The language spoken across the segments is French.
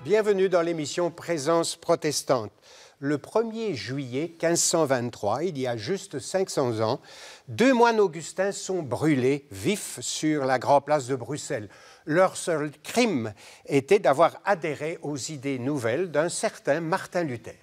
Bienvenue dans l'émission Présence protestante. Le 1er juillet 1523, il y a juste 500 ans, 2 moines augustins sont brûlés vifs sur la grande place de Bruxelles. Leur seul crime était d'avoir adhéré aux idées nouvelles d'un certain Martin Luther.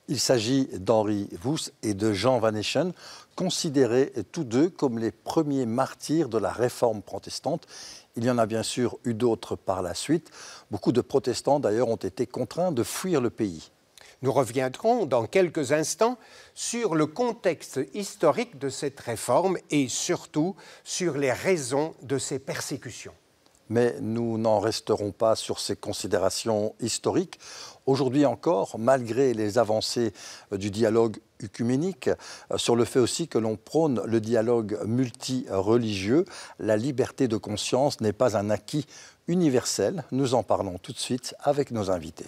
Il s'agit d'Henri Wüst et de Jean Van Eschen, considérés tous deux comme les premiers martyrs de la réforme protestante. Il y en a bien sûr eu d'autres par la suite. Beaucoup de protestants d'ailleurs ont été contraints de fuir le pays. Nous reviendrons dans quelques instants sur le contexte historique de cette réforme et surtout sur les raisons de ces persécutions. Mais nous n'en resterons pas sur ces considérations historiques. Aujourd'hui encore, malgré les avancées du dialogue œcuménique, sur le fait aussi que l'on prône le dialogue multireligieux, la liberté de conscience n'est pas un acquis universel. Nous en parlons tout de suite avec nos invités.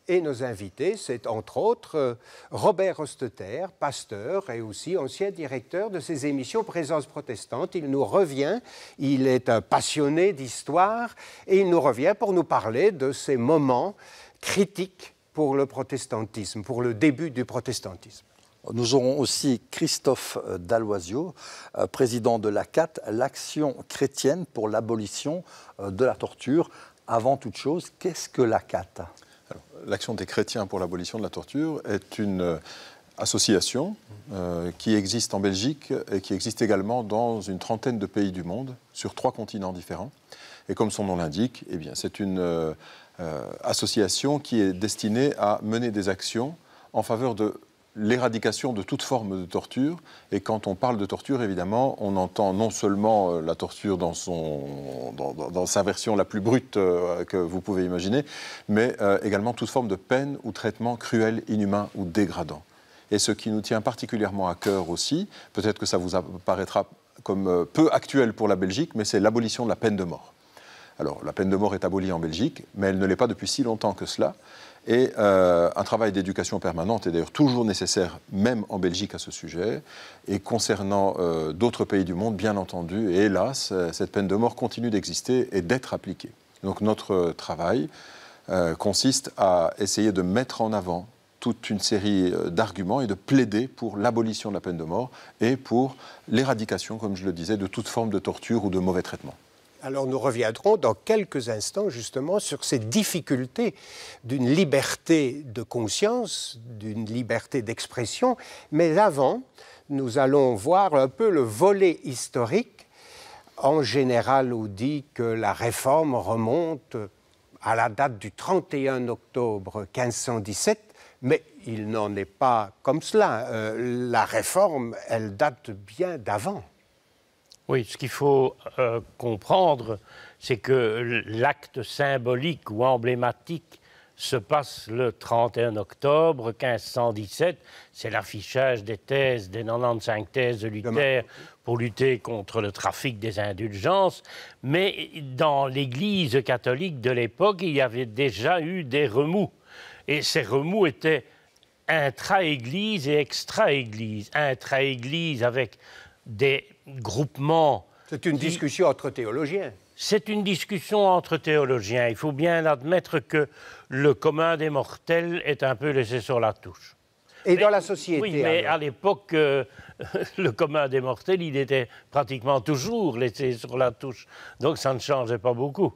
Et nos invités, c'est entre autres Robert Hostetter, pasteur et aussi ancien directeur de ces émissions Présence protestante. Il nous revient, il est un passionné d'histoire et il nous revient pour nous parler de ces moments critiques pour le protestantisme, pour le début du protestantisme. Nous aurons aussi Christophe Dalloisio, président de l'ACAT, l'Action chrétienne pour l'abolition de la torture. Avant toute chose, qu'est-ce que l'ACAT ? L'Action des chrétiens pour l'abolition de la torture est une association qui existe en Belgique et qui existe également dans une trentaine de pays du monde, sur 3 continents différents. Et comme son nom l'indique, eh bien, c'est une association qui est destinée à mener des actions en faveur de l'éradication de toute forme de torture. Et quand on parle de torture, évidemment, on entend non seulement la torture dans sa version la plus brute que vous pouvez imaginer, mais également toute forme de peine ou traitement cruel, inhumain ou dégradant. Et ce qui nous tient particulièrement à cœur aussi, peut-être que ça vous apparaîtra comme peu actuel pour la Belgique, mais c'est l'abolition de la peine de mort. Alors, la peine de mort est abolie en Belgique, mais elle ne l'est pas depuis si longtemps que cela. Et un travail d'éducation permanente est d'ailleurs toujours nécessaire, même en Belgique, à ce sujet. Et concernant d'autres pays du monde, bien entendu, et hélas, cette peine de mort continue d'exister et d'être appliquée. Donc notre travail consiste à essayer de mettre en avant toute une série d'arguments et de plaider pour l'abolition de la peine de mort et pour l'éradication, comme je le disais, de toute forme de torture ou de mauvais traitement. Alors nous reviendrons dans quelques instants justement sur ces difficultés d'une liberté de conscience, d'une liberté d'expression. Mais avant, nous allons voir un peu le volet historique. En général, on dit que la réforme remonte à la date du 31 octobre 1517, mais il n'en est pas comme cela. La réforme, elle date bien d'avant. Oui, ce qu'il faut comprendre, c'est que l'acte symbolique ou emblématique se passe le 31 octobre 1517. C'est l'affichage des thèses, des 95 thèses de Luther pour lutter contre le trafic des indulgences. Mais dans l'Église catholique de l'époque, il y avait déjà eu des remous. Et ces remous étaient intra-Église et extra-Église. Intra-Église avec des groupements... C'est une discussion entre théologiens. C'est une discussion entre théologiens. Il faut bien admettre que le commun des mortels est un peu laissé sur la touche. Et dans la société. Oui, mais alors, à l'époque, le commun des mortels, il était pratiquement toujours laissé sur la touche. Donc ça ne changeait pas beaucoup.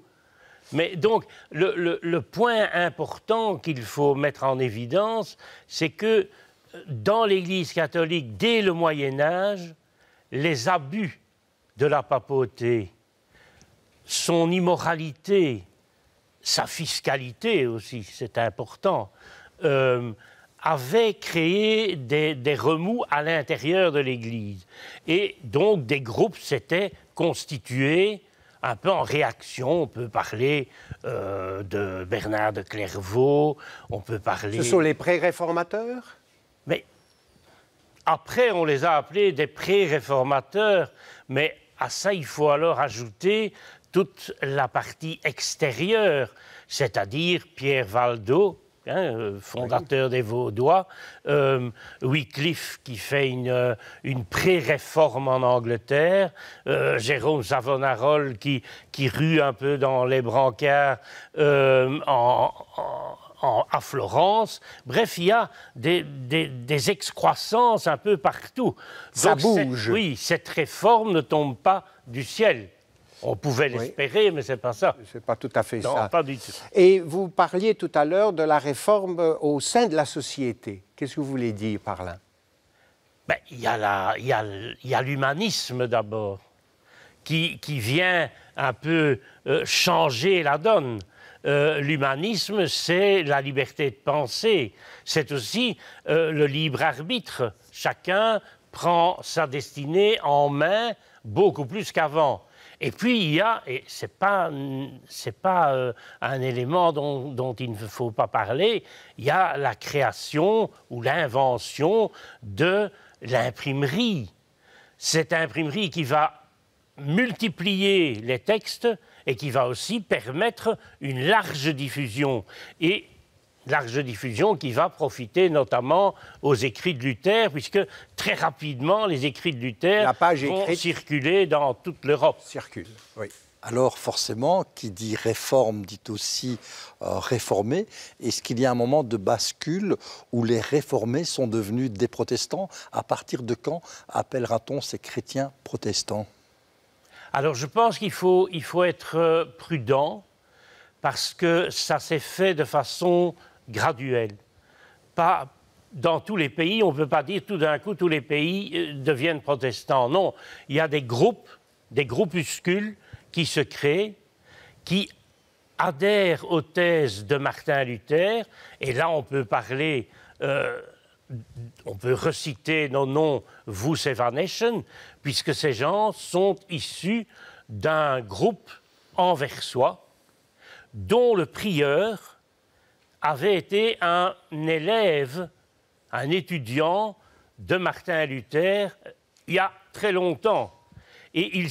Mais donc, le point important qu'il faut mettre en évidence, c'est que dans l'Église catholique, dès le Moyen-Âge, les abus de la papauté, son immoralité, sa fiscalité aussi, c'est important, avaient créé des remous à l'intérieur de l'Église. Et donc des groupes s'étaient constitués un peu en réaction. On peut parler de Bernard de Clairvaux, on peut parler... Ce sont les pré-réformateurs ? Mais après, on les a appelés des pré-réformateurs, mais à ça, il faut alors ajouter toute la partie extérieure, c'est-à-dire Pierre Valdo, fondateur des Vaudois, Wycliffe qui fait une pré-réforme en Angleterre, Jérôme Savonarole qui rue un peu dans les brancards à Florence. Bref, il y a des excroissances un peu partout. Ça Donc, bouge. Oui, cette réforme ne tombe pas du ciel. On pouvait l'espérer, mais ce n'est pas ça. C'est pas tout à fait Non, ça. pas du tout. Et vous parliez tout à l'heure de la réforme au sein de la société. Qu'est-ce que vous voulez dire par là? Ben, il y a l'humanisme d'abord, qui vient un peu changer la donne. L'humanisme, c'est la liberté de penser. C'est aussi le libre arbitre. Chacun prend sa destinée en main beaucoup plus qu'avant. Et puis il y a, et c'est pas un élément dont il ne faut pas parler, il y a la création ou l'invention de l'imprimerie. Cette imprimerie qui va multiplier les textes et qui va aussi permettre une large diffusion. Et large diffusion qui va profiter notamment aux écrits de Luther, puisque très rapidement, les écrits de Luther vont circuler dans toute l'Europe. Circule, oui. Alors forcément, qui dit réforme dit aussi réformer. Est-ce qu'il y a un moment de bascule où les réformés sont devenus des protestants? À partir de quand appellera-t-on ces chrétiens protestants? Alors je pense qu'il faut être prudent, parce que ça s'est fait de façon graduelle. Pas dans tous les pays, on ne peut pas dire tout d'un coup tous les pays deviennent protestants. Non, il y a des groupes, des groupuscules qui se créent, qui adhèrent aux thèses de Martin Luther, et là on peut parler, on peut reciter nos noms, Vues Evanation, puisque ces gens sont issus d'un groupe anversois, dont le prieur avait été un élève, un étudiant de Martin Luther il y a très longtemps. Et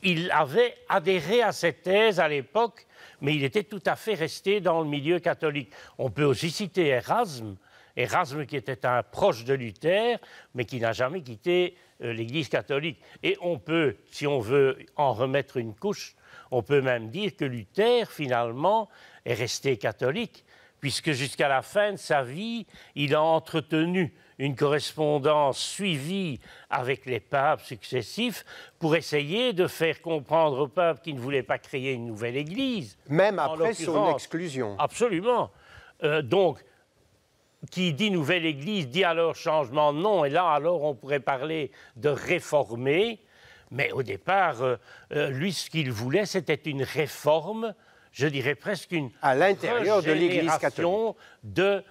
il avait adhéré à cette thèse à l'époque, mais il était tout à fait resté dans le milieu catholique. On peut aussi citer Erasme qui était un proche de Luther, mais qui n'a jamais quitté l'Église catholique. Et on peut, si on veut en remettre une couche, on peut même dire que Luther, finalement, est resté catholique, puisque jusqu'à la fin de sa vie, il a entretenu une correspondance suivie avec les papes successifs pour essayer de faire comprendre aux papes qui ne voulaient pas créer une nouvelle Église. Même après son exclusion. Absolument. Donc, qui dit nouvelle Église dit alors changement de nom, et là, alors, on pourrait parler de réformer. Mais au départ, lui, ce qu'il voulait, c'était une réforme, je dirais presque une à l'intérieur de l'Église catholique, de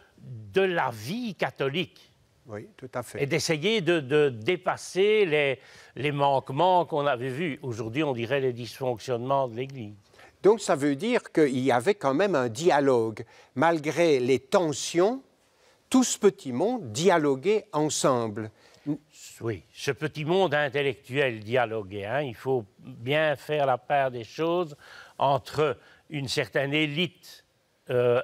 la vie catholique. Oui, tout à fait. Et d'essayer de dépasser les manquements qu'on avait vus. Aujourd'hui, on dirait les dysfonctionnements de l'Église. Donc, ça veut dire qu'il y avait quand même un dialogue. Malgré les tensions, tout ce petit monde dialoguait ensemble. Oui, ce petit monde intellectuel dialoguait. Hein. Il faut bien faire la part des choses entre une certaine élite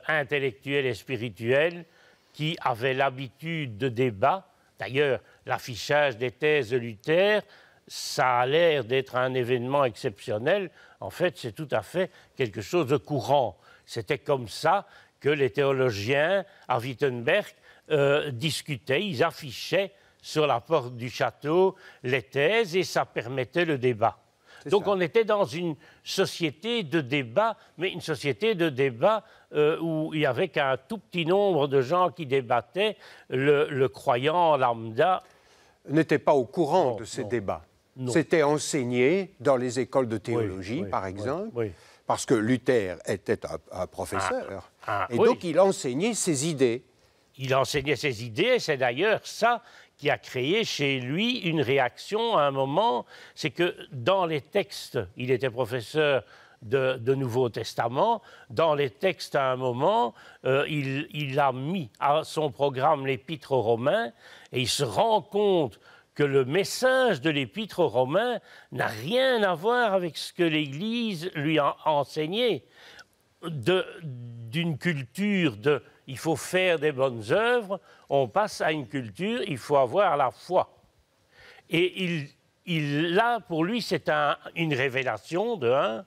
intellectuelle et spirituelle qui avait l'habitude de débat. D'ailleurs, l'affichage des thèses de Luther, ça a l'air d'être un événement exceptionnel. En fait, c'est tout à fait quelque chose de courant. C'était comme ça que les théologiens à Wittenberg discutaient, ils affichaient sur la porte du château les thèses et ça permettait le débat. Donc on était dans une société de débat, mais une société de débat où il n'y avait qu'un tout petit nombre de gens qui débattaient. Le croyant lambda n'était pas au courant de ces débats. C'était enseigné dans les écoles de théologie, par exemple, parce que Luther était un professeur. Et donc il enseignait ses idées. Il enseignait ses idées, et c'est d'ailleurs ça qui a créé chez lui une réaction à un moment, c'est que dans les textes, il était professeur de Nouveau Testament, dans les textes à un moment, il a mis à son programme l'Épître aux Romains, et il se rend compte que le message de l'Épître aux Romains n'a rien à voir avec ce que l'Église lui a enseigné, d'une culture de « il faut faire des bonnes œuvres », on passe à une culture « il faut avoir la foi ». Et là, pour lui, c'est une révélation de un,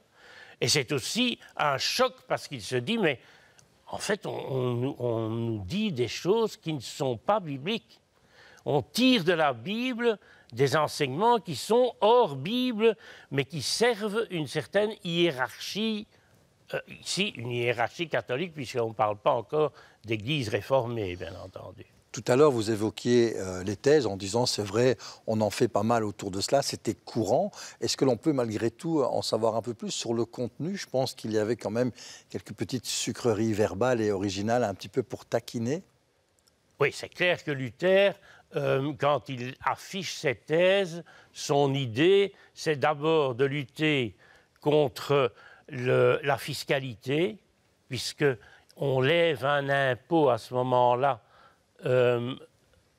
et c'est aussi un choc parce qu'il se dit « mais en fait, on nous dit des choses qui ne sont pas bibliques ». On tire de la Bible des enseignements qui sont hors Bible, mais qui servent une certaine hiérarchie, ici une hiérarchie catholique, puisqu'on ne parle pas encore d'église réformée, bien entendu. Tout à l'heure, vous évoquiez les thèses en disant, c'est vrai, on en fait pas mal autour de cela, c'était courant. Est-ce que l'on peut malgré tout en savoir un peu plus sur le contenu? Je pense qu'il y avait quand même quelques petites sucreries verbales et originales, un petit peu pour taquiner. Oui, c'est clair que Luther, quand il affiche ses thèses, son idée, c'est d'abord de lutter contre la fiscalité, puisqu'on lève un impôt à ce moment-là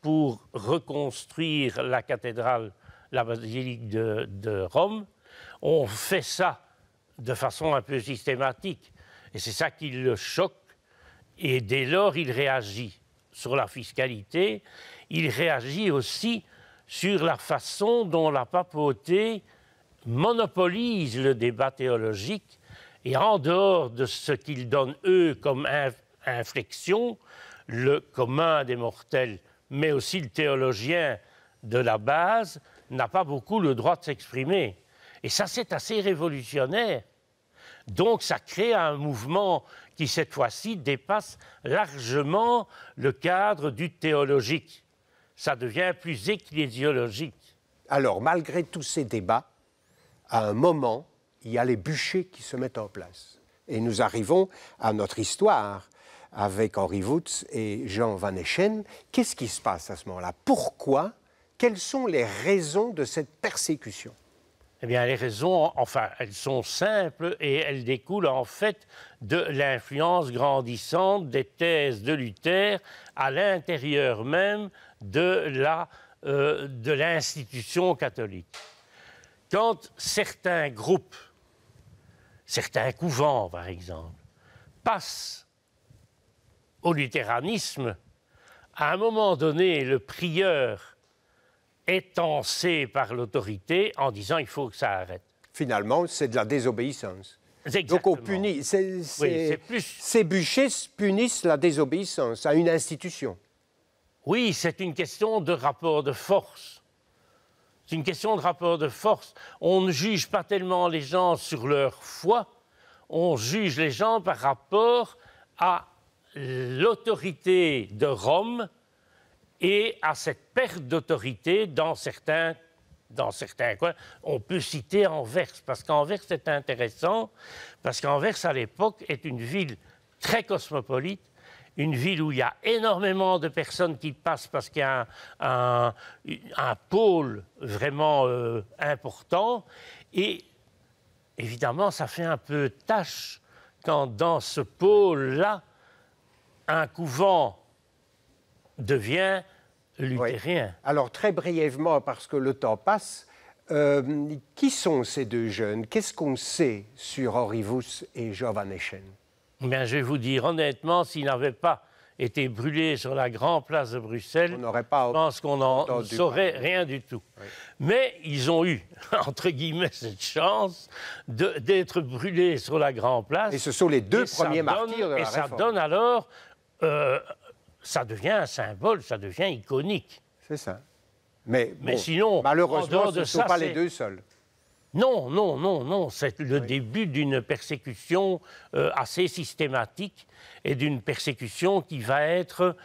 pour reconstruire la cathédrale, la basilique de Rome. On fait ça de façon un peu systématique, et c'est ça qui le choque, et dès lors il réagit sur la fiscalité, il réagit aussi sur la façon dont la papauté monopolise le débat théologique et en dehors de ce qu'ils donnent eux comme inflexion, le commun des mortels, mais aussi le théologien de la base, n'a pas beaucoup le droit de s'exprimer. Et ça, c'est assez révolutionnaire. Donc ça crée un mouvement qui, cette fois-ci, dépasse largement le cadre du théologique. Ça devient plus ecclésiologique. Alors, malgré tous ces débats, à un moment, il y a les bûchers qui se mettent en place. Et nous arrivons à notre histoire avec Henri Wütz et Jean Van Eschen. Qu'est-ce qui se passe à ce moment-là? Pourquoi? Quelles sont les raisons de cette persécution? Eh bien, les raisons, enfin, elles sont simples et elles découlent en fait de l'influence grandissante des thèses de Luther à l'intérieur même de l'institution catholique. Quand certains groupes, certains couvents par exemple, passent au luthéranisme, à un moment donné, le prieur est tensé par l'autorité en disant il faut que ça arrête. Finalement, c'est de la désobéissance. Exactement. Donc on punit, plus... ces bûchers punissent la désobéissance à une institution. Oui, c'est une question de rapport de force. C'est une question de rapport de force. On ne juge pas tellement les gens sur leur foi, on juge les gens par rapport à l'autorité de Rome et à cette perte d'autorité dans certains coins. On peut citer Anvers, parce qu'Anvers c'est intéressant, parce qu'Anvers à l'époque est une ville très cosmopolite, une ville où il y a énormément de personnes qui passent parce qu'il y a un pôle vraiment important, et évidemment ça fait un peu tâche quand dans ce pôle-là, un couvent devient luthérien. Oui. Alors, très brièvement, parce que le temps passe, qui sont ces deux jeunes? Qu'est-ce qu'on sait sur Henri Wütz et Jean Van Eschen? Bien, je vais vous dire honnêtement, s'ils n'avaient pas été brûlés sur la grande place de Bruxelles, je pense qu'on n'en saurait rien du tout. Oui. Mais ils ont eu, entre guillemets, cette chance d'être brûlés sur la grande place. Et ce sont les deux premiers martyrs de la Réforme. Et ça donne alors... ça devient un symbole, ça devient iconique. C'est ça. Mais sinon, malheureusement, ce ne sont pas les deux seuls. Non. C'est le début d'une persécution assez systématique et d'une persécution qui va être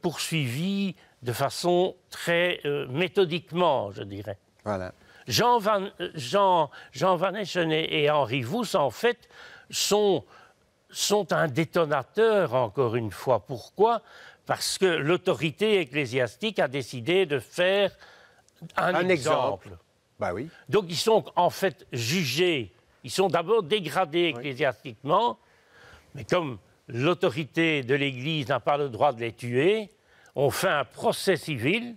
poursuivie de façon très méthodiquement, je dirais. Voilà. Jean Van Eschen et Henri Wütz, en fait, sont un détonateur, encore une fois. Pourquoi? Parce que l'autorité ecclésiastique a décidé de faire un exemple. Ben oui. Donc ils sont en fait jugés, ils sont d'abord dégradés ecclésiastiquement, mais comme l'autorité de l'Église n'a pas le droit de les tuer, on fait un procès civil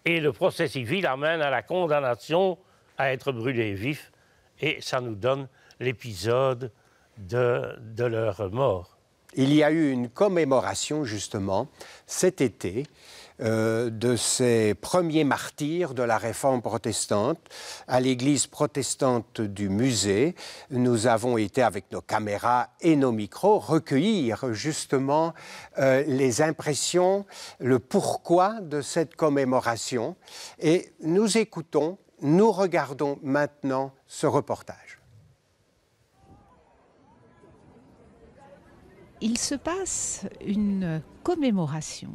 Et le procès civil amène à la condamnation à être brûlés vifs. Et ça nous donne l'épisode de leur mort. Il y a eu une commémoration, justement, cet été, de ces premiers martyrs de la réforme protestante. À l'église protestante du musée, nous avons été, avec nos caméras et nos micros, recueillir justement les impressions, le pourquoi de cette commémoration. Et nous écoutons, nous regardons maintenant ce reportage. Il se passe une commémoration.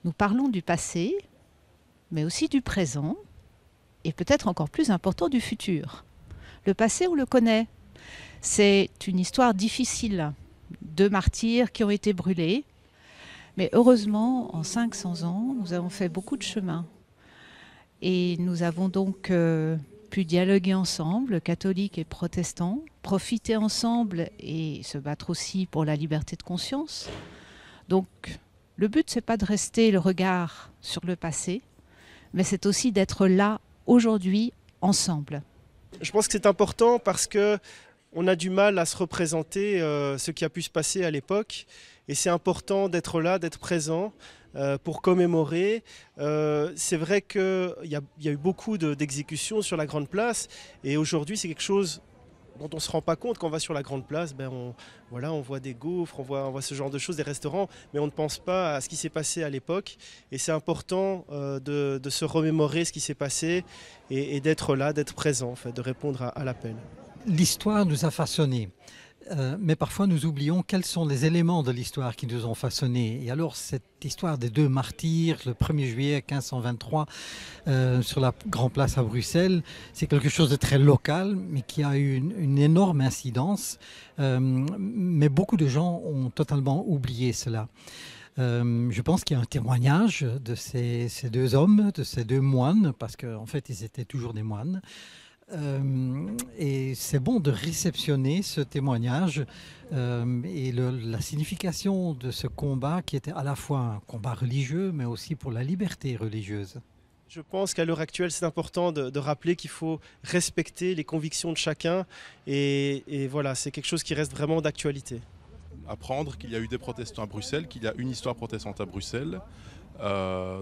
Nous parlons du passé, mais aussi du présent, et peut-être encore plus important du futur. Le passé, on le connaît. C'est une histoire difficile de martyrs qui ont été brûlés. Mais heureusement, en 500 ans, nous avons fait beaucoup de chemin. Et nous avons donc pu dialoguer ensemble, catholiques et protestants, profiter ensemble et se battre aussi pour la liberté de conscience. Donc, le but, ce n'est pas de rester le regard sur le passé, mais c'est aussi d'être là, aujourd'hui, ensemble. Je pense que c'est important parce qu'on a du mal à se représenter ce qui a pu se passer à l'époque. Et c'est important d'être là, d'être présent pour commémorer. C'est vrai qu'il y a eu beaucoup d'exécutions sur la Grande Place. Et aujourd'hui, c'est quelque chose dont on ne se rend pas compte. Quand on va sur la Grande Place, on voit des gaufres, on voit ce genre de choses, des restaurants, mais on ne pense pas à ce qui s'est passé à l'époque. Et c'est important de se remémorer ce qui s'est passé et d'être là, d'être présent, en fait, de répondre à l'appel. L'histoire nous a façonnés. Mais parfois nous oublions quels sont les éléments de l'histoire qui nous ont façonnés. Et alors cette histoire des deux martyrs, le 1er juillet 1523, sur la Grande Place à Bruxelles, c'est quelque chose de très local, mais qui a eu une énorme incidence. Mais beaucoup de gens ont totalement oublié cela. Je pense qu'il y a un témoignage de ces deux hommes, de ces deux moines, parce qu'en fait ils étaient toujours des moines. Et c'est bon de réceptionner ce témoignage et la signification de ce combat qui était à la fois un combat religieux mais aussi pour la liberté religieuse. Je pense qu'à l'heure actuelle, c'est important de rappeler qu'il faut respecter les convictions de chacun et voilà, c'est quelque chose qui reste vraiment d'actualité. Apprendre qu'il y a eu des protestants à Bruxelles, qu'il y a une histoire protestante à Bruxelles.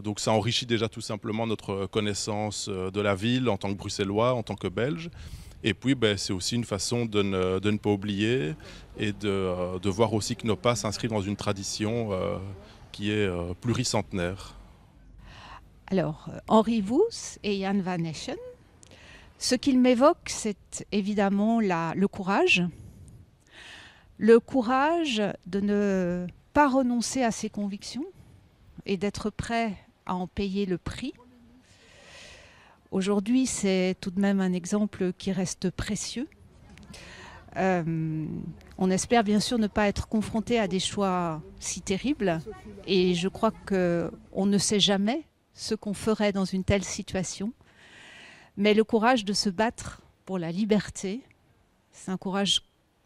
Donc ça enrichit déjà tout simplement notre connaissance de la ville en tant que Bruxellois, en tant que Belge. Et puis c'est aussi une façon de ne pas oublier et de voir aussi que nos pas s'inscrivent dans une tradition qui est pluricentenaire. Alors, Henri Woos et Jan van Eschen, ce qu'ils m'évoquent, c'est évidemment le courage. Le courage de ne pas renoncer à ses convictions et d'être prêt à en payer le prix. Aujourd'hui, c'est tout de même un exemple qui reste précieux. On espère bien sûr ne pas être confronté à des choix si terribles. Et je crois qu'on ne sait jamais ce qu'on ferait dans une telle situation. Mais le courage de se battre pour la liberté, c'est un courage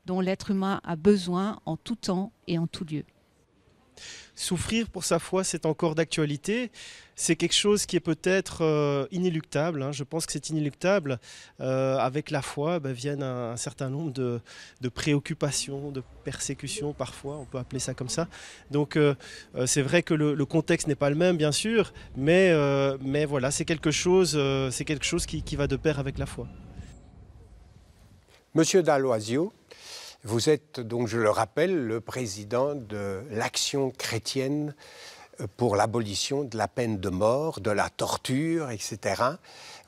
dont l'être humain a besoin en tout temps et en tout lieu. Souffrir pour sa foi, c'est encore d'actualité. C'est quelque chose qui est peut-être inéluctable. Je pense que c'est inéluctable. Avec la foi viennent un certain nombre de préoccupations, de persécutions parfois, on peut appeler ça comme ça. Donc c'est vrai que le contexte n'est pas le même, bien sûr, mais voilà, c'est quelque chose qui va de pair avec la foi. Monsieur Dalloisio, vous êtes donc, je le rappelle, le président de l'Action chrétienne pour l'abolition de la peine de mort, de la torture, etc.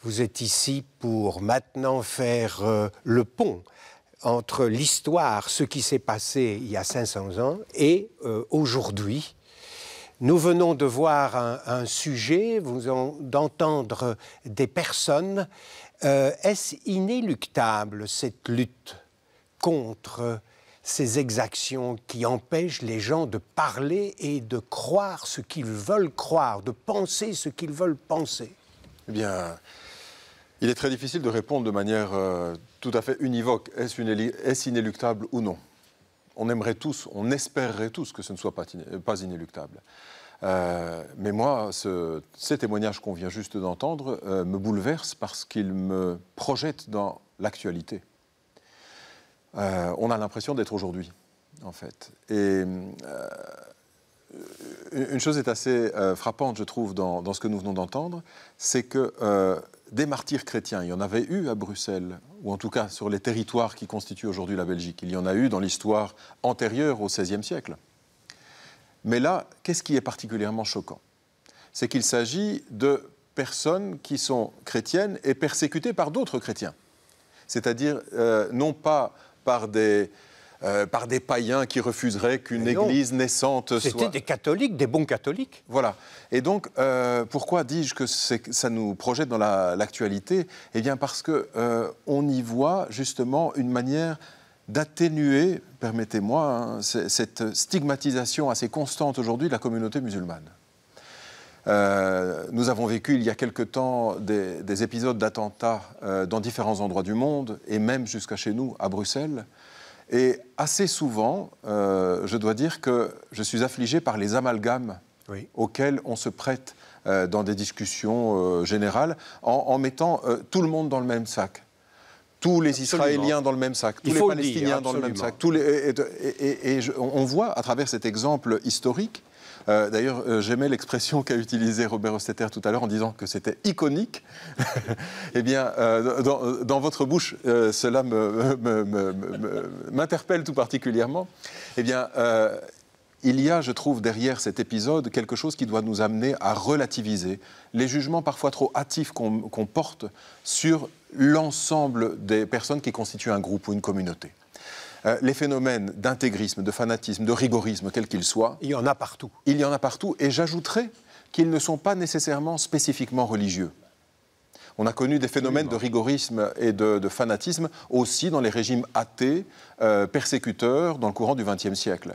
Vous êtes ici pour maintenant faire le pont entre l'histoire, ce qui s'est passé il y a 500 ans, et aujourd'hui. Nous venons de voir un sujet, d'entendre des personnes. Est-ce inéluctable, cette lutte contre ces exactions qui empêchent les gens de parler et de croire ce qu'ils veulent croire, de penser ce qu'ils veulent penser? Eh bien, il est très difficile de répondre de manière tout à fait univoque. Est-ce inéluctable ou non? On aimerait tous, on espérerait tous que ce ne soit pas inéluctable. Mais moi, ces témoignages qu'on vient juste d'entendre me bouleversent parce qu'ils me projettent dans l'actualité. On a l'impression d'être aujourd'hui, en fait. Et une chose est assez frappante, je trouve, dans ce que nous venons d'entendre, c'est que des martyrs chrétiens, il y en avait eu à Bruxelles, ou en tout cas sur les territoires qui constituent aujourd'hui la Belgique. Il y en a eu dans l'histoire antérieure au XVIe siècle. Mais là, qu'est-ce qui est particulièrement choquant? C'est qu'il s'agit de personnes qui sont chrétiennes et persécutées par d'autres chrétiens. C'est-à-dire, non pas par des païens qui refuseraient qu'une église naissante soit... C'était des catholiques, des bons catholiques. Voilà. Et donc, pourquoi dis-je que ça nous projette dans l'actualité? Eh bien, parce qu'on y voit justement une manière d'atténuer, permettez-moi, hein, cette stigmatisation assez constante aujourd'hui de la communauté musulmane. Nous avons vécu il y a quelque temps des épisodes d'attentats dans différents endroits du monde, et même jusqu'à chez nous, à Bruxelles. Et assez souvent, je dois dire que je suis affligé par les amalgames auxquels on se prête dans des discussions générales, en mettant tout le monde dans le même sac. Tous les Israéliens dans le même sac, tous les Palestiniens dans le même sac. On voit à travers cet exemple historique, d'ailleurs j'aimais l'expression qu'a utilisée Robert Hostetter tout à l'heure en disant que c'était iconique, eh bien dans votre bouche cela m'interpelle tout particulièrement. Eh bien il y a, je trouve, derrière cet épisode quelque chose qui doit nous amener à relativiser les jugements parfois trop hâtifs qu'on porte sur l'ensemble des personnes qui constituent un groupe ou une communauté. Les phénomènes d'intégrisme, de fanatisme, de rigorisme, quels qu'ils soient... Il y en a partout. Il y en a partout, et j'ajouterais qu'ils ne sont pas nécessairement spécifiquement religieux. On a connu des phénomènes de rigorisme et de fanatisme aussi dans les régimes athées, persécuteurs, dans le courant du XXe siècle.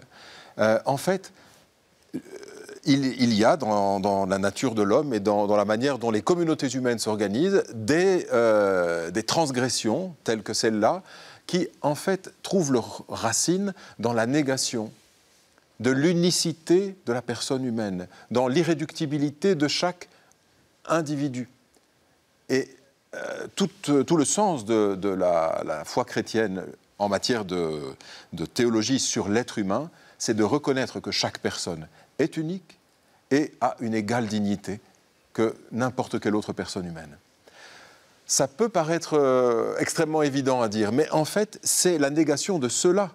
En fait, il y a dans la nature de l'homme et dans la manière dont les communautés humaines s'organisent des transgressions telles que celle-là qui, en fait, trouvent leur racine dans la négation de l'unicité de la personne humaine, dans l'irréductibilité de chaque individu. Et tout le sens de la foi chrétienne en matière de théologie sur l'être humain, c'est de reconnaître que chaque personne est unique et a une égale dignité que n'importe quelle autre personne humaine. Ça peut paraître extrêmement évident à dire, mais en fait, c'est la négation de cela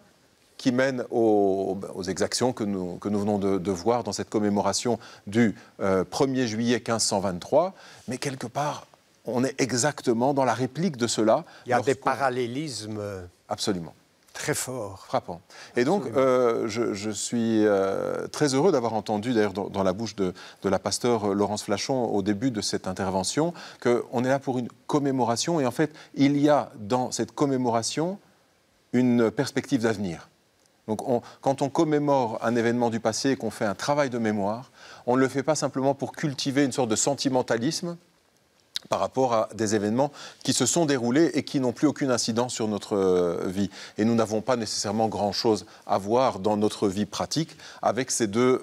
qui mène aux exactions que nous venons de voir dans cette commémoration du 1er juillet 1523, mais quelque part, on est exactement dans la réplique de cela. Il y a des parallélismes... Absolument. Très fort. Frappant. Et donc, je suis très heureux d'avoir entendu, d'ailleurs, dans la bouche de la pasteure Laurence Flachon, au début de cette intervention, qu'on est là pour une commémoration. Et en fait, il y a dans cette commémoration une perspective d'avenir. Donc, quand on commémore un événement du passé et qu'on fait un travail de mémoire, on ne le fait pas simplement pour cultiver une sorte de sentimentalisme par rapport à des événements qui se sont déroulés et qui n'ont plus aucune incidence sur notre vie. Et nous n'avons pas nécessairement grand-chose à voir dans notre vie pratique avec ces deux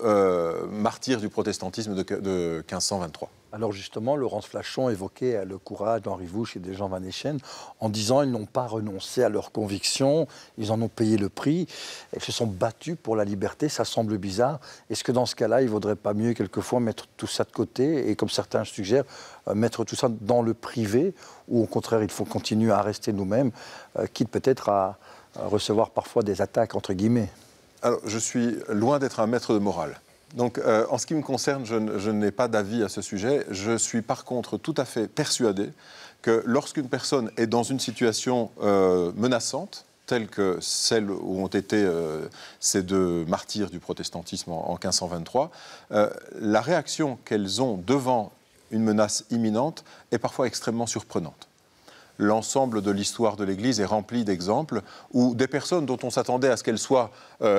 martyrs du protestantisme de 1523. Alors justement, Laurence Flachon évoquait le courage d'Henri Wousch et de Jean Van Eschen en disant qu'ils n'ont pas renoncé à leurs convictions, ils en ont payé le prix, ils se sont battus pour la liberté, ça semble bizarre. Est-ce que dans ce cas-là, il ne vaudrait pas mieux quelquefois mettre tout ça de côté et, comme certains suggèrent, mettre tout ça dans le privé, ou au contraire, il faut continuer à rester nous-mêmes, quitte peut-être à recevoir parfois des attaques, entre guillemets? Alors, je suis loin d'être un maître de morale. Donc, en ce qui me concerne, je n'ai pas d'avis à ce sujet. Je suis par contre tout à fait persuadé que lorsqu'une personne est dans une situation menaçante, telle que celle où ont été ces deux martyrs du protestantisme en 1523, la réaction qu'elles ont devant une menace imminente est parfois extrêmement surprenante. l'ensemble de l'histoire de l'Église est rempli d'exemples où des personnes dont on s'attendait à ce qu'elles soient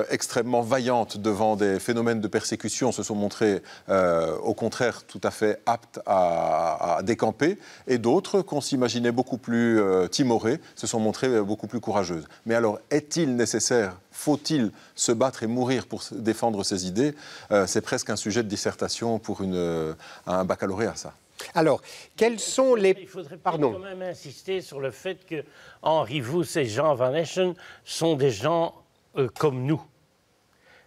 extrêmement vaillantes devant des phénomènes de persécution se sont montrées au contraire tout à fait aptes à décamper, et d'autres qu'on s'imaginait beaucoup plus timorées se sont montrées beaucoup plus courageuses. Mais alors, est-il nécessaire, faut-il se battre et mourir pour défendre ses idées? C'est presque un sujet de dissertation pour un baccalauréat, ça. Alors, quels sont les... Il faudrait quand même insister sur le fait que Henri Wouss et Jean Van Eschen sont des gens comme nous.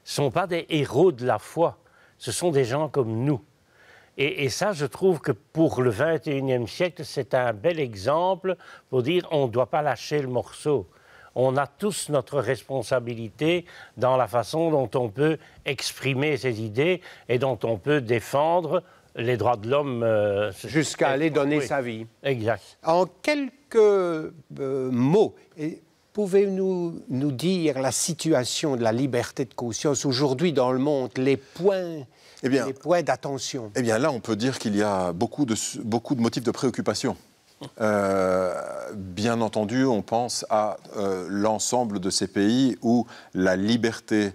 Ce ne sont pas des héros de la foi, ce sont des gens comme nous. Et ça, je trouve que pour le XXIe siècle, c'est un bel exemple pour dire on ne doit pas lâcher le morceau. On a tous notre responsabilité dans la façon dont on peut exprimer ses idées et dont on peut défendre les droits de l'homme. Jusqu'à aller donner sa vie. Exact. En quelques mots, pouvez-vous nous dire la situation de la liberté de conscience aujourd'hui dans le monde, les points d'attention? Eh bien là, on peut dire qu'il y a beaucoup de motifs de préoccupation. Bien entendu, on pense à l'ensemble de ces pays où la liberté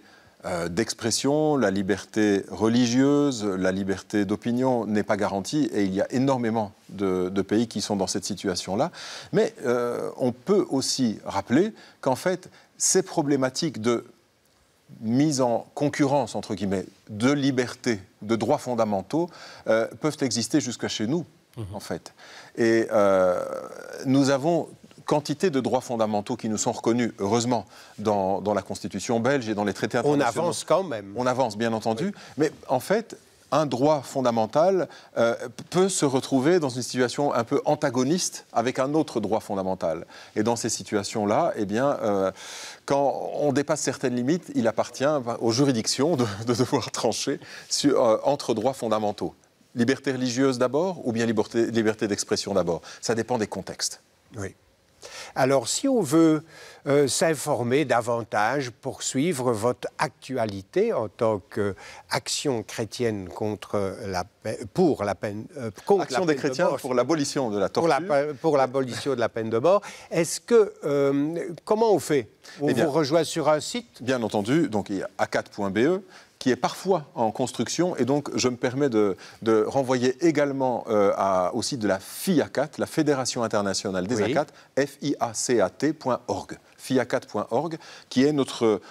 d'expression, la liberté religieuse, la liberté d'opinion n'est pas garantie, et il y a énormément de pays qui sont dans cette situation-là. Mais on peut aussi rappeler qu'en fait, ces problématiques de mise en concurrence, entre guillemets, de liberté, de droits fondamentaux, peuvent exister jusqu'à chez nous, en fait. Et nous avons quantité de droits fondamentaux qui nous sont reconnus, heureusement, dans la Constitution belge et dans les traités internationaux. On avance quand même. On avance, bien entendu. Oui. Mais en fait, un droit fondamental peut se retrouver dans une situation un peu antagoniste avec un autre droit fondamental. Et dans ces situations-là, eh bien, quand on dépasse certaines limites, il appartient aux juridictions de devoir trancher entre droits fondamentaux. Liberté religieuse d'abord ou bien liberté d'expression d'abord? Ça dépend des contextes. Oui. Alors, si on veut s'informer davantage, poursuivre votre actualité en tant qu'action chrétienne contre Action des chrétiens pour l'abolition de la torture. Pour l'abolition de la peine de mort. Est-ce que... comment on fait? On vous rejoint sur un site? Bien entendu, donc il y a acat.be, qui est parfois en construction, et donc je me permets de renvoyer également au site de la FIACAT, la Fédération internationale des ACAT, FIACAT.org. FIACAT.org, qui est notre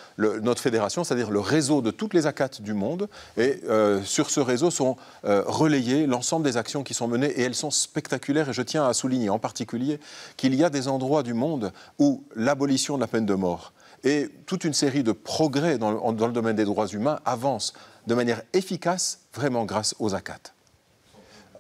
fédération, c'est-à-dire le réseau de toutes les ACAT du monde. Et sur ce réseau sont relayées l'ensemble des actions qui sont menées, et elles sont spectaculaires. Et je tiens à souligner en particulier qu'il y a des endroits du monde où l'abolition de la peine de mort et toute une série de progrès dans le domaine des droits humains avancent de manière efficace, vraiment grâce aux ACAT.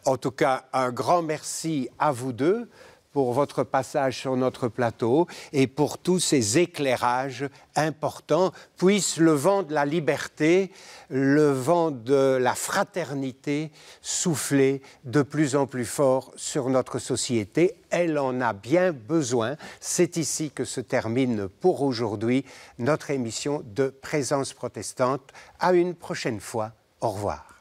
En tout cas, un grand merci à vous deux pour votre passage sur notre plateau et pour tous ces éclairages importants. Puisse le vent de la liberté, le vent de la fraternité souffler de plus en plus fort sur notre société. Elle en a bien besoin. C'est ici que se termine pour aujourd'hui notre émission de Présence protestante. À une prochaine fois. Au revoir.